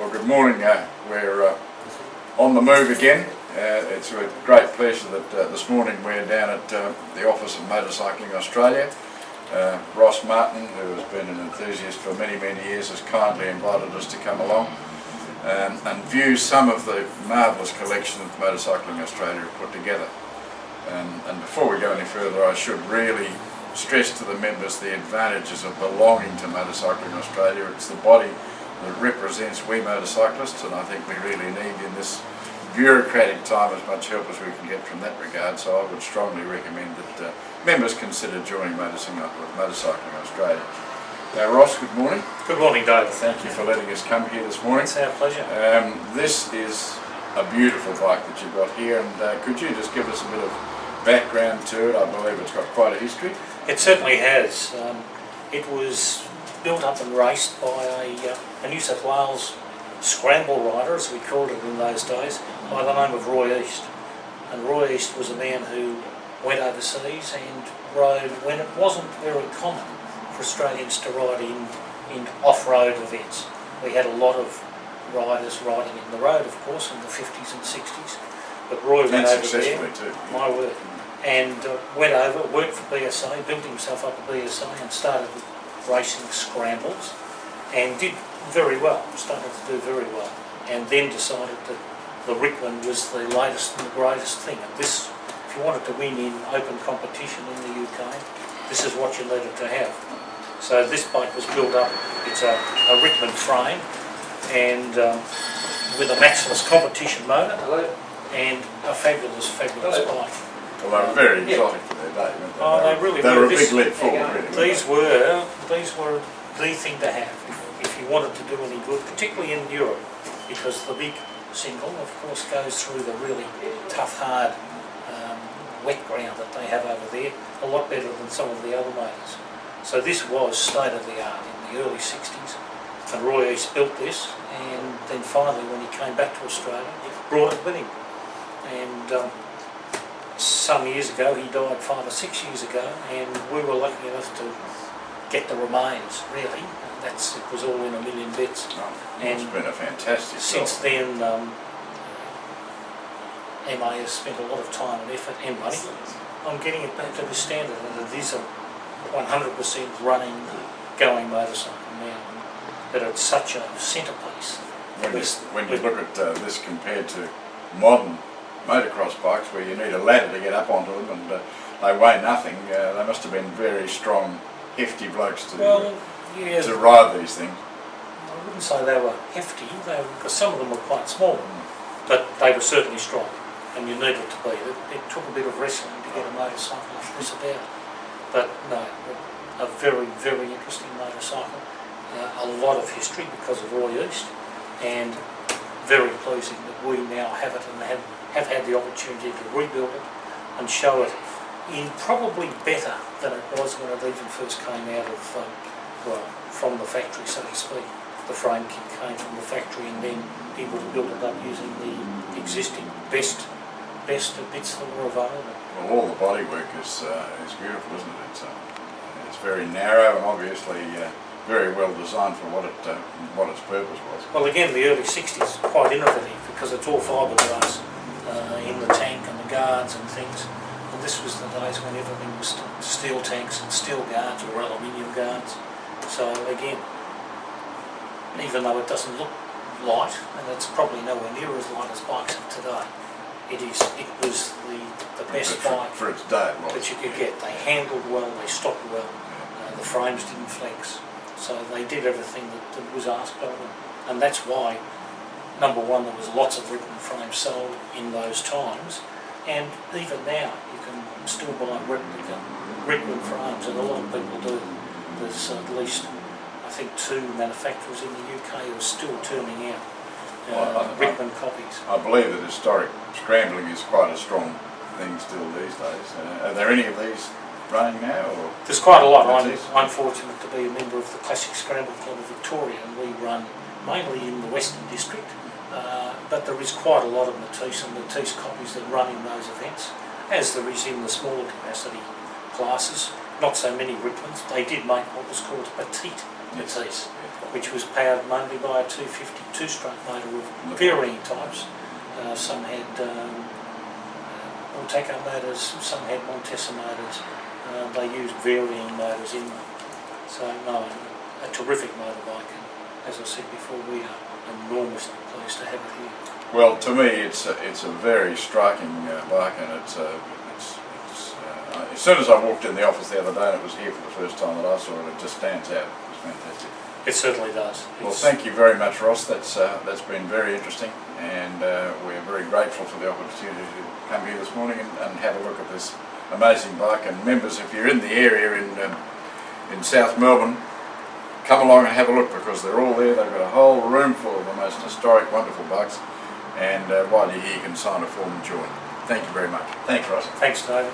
Well, good morning. We're on the move again. It's a great pleasure that this morning we're down at the office of Motorcycling Australia. Ross Martin, who has been an enthusiast for many years, has kindly invited us to come along and view some of the marvellous collection that Motorcycling Australia have put together. And before we go any further, I should really stress to the members the advantages of belonging to Motorcycling Australia. It's the body that represents we motorcyclists, and I think we really need in this bureaucratic time as much help as we can get from that regard. So I would strongly recommend that members consider joining Motorcycling Australia. Ross, good morning. Good morning, Dave. Thank you for letting us come here this morning. It's our pleasure. This is a beautiful bike that you've got here, and could you just give us a bit of background to it? I believe it's got quite a history. It certainly has. It was built up and raced by a New South Wales scramble rider, as we called it in those days, by the name of Roy East. And Roy East was a man who went overseas and rode when it wasn't very common for Australians to ride in off-road events. We had a lot of riders riding in the road, of course, in the 50s and 60s. But Roy went over there, too. my word, and went over, worked for BSA, built himself up at BSA and started racing scrambles and did very well, started to do very well, and then decided that the Rickman was the latest and the greatest thing. And this, if you wanted to win in open competition in the UK, this is what you needed to have. So this bike was built up, it's a Rickman frame and with a Matchless competition motor and a fabulous bike. Well, they were very exotic for their day, weren't they? Oh, they really were. were. A big leap forward, really. These were the thing to have if you wanted to do any good, particularly in Europe, because the big single, of course, goes through the really tough, hard, wet ground that they have over there, a lot better than some of the other motors. So this was state of the art in the early 60s, and Roy East built this, and then finally, when he came back to Australia, brought it with him. And some years ago, he died 5 or 6 years ago, and we were lucky enough to get the remains, really. It was all in a million bits. Oh, and it's been a fantastic since job. then, MA has spent a lot of time and effort and money on getting it back to the standard, and it is a 100% running, going motorcycle now. But it's such a centrepiece. When you look at this compared to modern motocross bikes where you need a ladder to get up onto them and they weigh nothing, they must have been very strong, hefty blokes to ride these things. I wouldn't say they were hefty, because some of them were quite small, but they were certainly strong, and you needed to be. It took a bit of wrestling to get a motorcycle like this about. But no, a very interesting motorcycle, a lot of history because of Roy East, and very pleasing that we now have it and have had the opportunity to rebuild it and show it in probably better than it was when it even first came out of, from the factory, so to speak. The frame kit came from the factory, and then he would have built it up using the existing best bits that were available. Well, all the bodywork is beautiful, isn't it? It's very narrow and obviously very well designed for what its purpose was. Well, again, the early 60s quite innovative because it's all fiberglass in the tank and the guards and things. And this was the days when everything was steel tanks and steel guards or aluminium guards. So again, even though it doesn't look light, and it's probably nowhere near as light as bikes of today, it was the best bike for its day that you could get. They handled well, they stopped well, the frames didn't flex, so they did everything that was asked of them. And that's why, number one, there was lots of Rickman frames sold in those times, and even now you can still buy replica Rickman frames, and a lot of people do. There's at least, I think, 2 manufacturers in the UK who are still turning out Rickman copies. I believe that historic scrambling is quite a strong thing still these days. Are there any of these running now? Or there's quite a lot. I'm fortunate to be a member of the Classic Scramble Club of Victoria, and we run mainly in the Western District, but there is quite a lot of Matisse and Matisse copies that run in those events, as there is in the smaller capacity classes. Not so many Rickmans. They did make what was called petite Metisse, which was powered mainly by a 250 two-stroke motor with varying types. Some had Monteco motors, some had Montesa motors. They used varying motors in them. So no, a terrific motorbike, and as I said before, we are enormously pleased to have it here. Well, to me, it's a very striking bike, and as soon as I walked in the office the other day and it was here for the first time that I saw it, it just stands out. It's fantastic. It certainly does. Well, thank you very much, Ross. That's been very interesting, and we're very grateful for the opportunity to come here this morning and have a look at this amazing bike. And members, if you're in the area in South Melbourne, come along and have a look, because they're all there. They've got a whole room full of the most historic, wonderful bikes, and while you're here you can sign a form and join. Thank you very much. Thanks, Ross. Thanks, David.